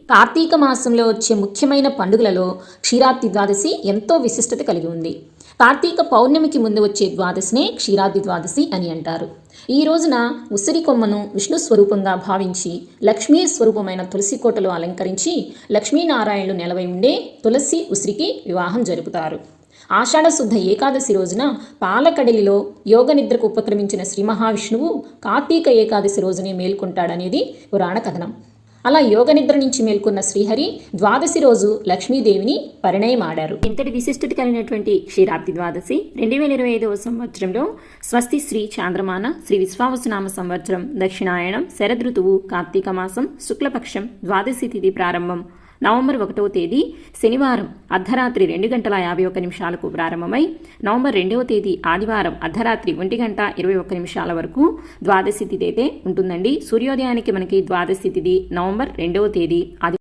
కార్తీక మాసంలో వచ్చే ముఖ్యమైన పండుగలలో క్షీరాబ్ది ద్వాదశి ఎంతో విశిష్టత కలిగి ఉంది. కార్తీక పౌర్ణమికి ముందు వచ్చే ద్వాదశినే క్షీరాబ్ది ద్వాదశి అని అంటారు. ఈ రోజున ఉసిరి కొమ్మను విష్ణు స్వరూపంగా భావించి లక్ష్మీ స్వరూపమైన తులసి కోటలో అలంకరించి లక్ష్మీనారాయణులు నెలవై ఉండే తులసి ఉసిరికి వివాహం జరుపుతారు. ఆషాఢ శుద్ధ ఏకాదశి రోజున పాలకడలిలో యోగ నిద్రకు ఉపక్రమించిన శ్రీ మహావిష్ణువు కార్తీక ఏకాదశి రోజునే మేల్కొంటాడనేది పురాణ కథనం. అలా యోగ నిద్ర నుంచి మేల్కొన్న శ్రీహరి ద్వాదశి రోజు లక్ష్మీదేవిని పరిణయమాడారు. ఇంతటి విశిష్టత కలిగినటువంటి క్షీరాబ్ది ద్వాదశి 2025 సంవత్సరంలో స్వస్తి శ్రీ చాంద్రమాన శ్రీ విశ్వావసునామ సంవత్సరం దక్షిణాయనం శరదృతువు కార్తీక మాసం శుక్లపక్షం ద్వాదశి తిథి ప్రారంభం నవంబర్ 1వ తేదీ శనివారం అర్ధరాత్రి 2:51 ప్రారంభమై నవంబర్ 2వ తేదీ ఆదివారం అర్ధరాత్రి 1:21 వరకు ద్వాదశి తిథి అయితే ఉంటుందండి. సూర్యోదయానికి మనకి ద్వాదశి తిథి నవంబర్ 2వ తేదీ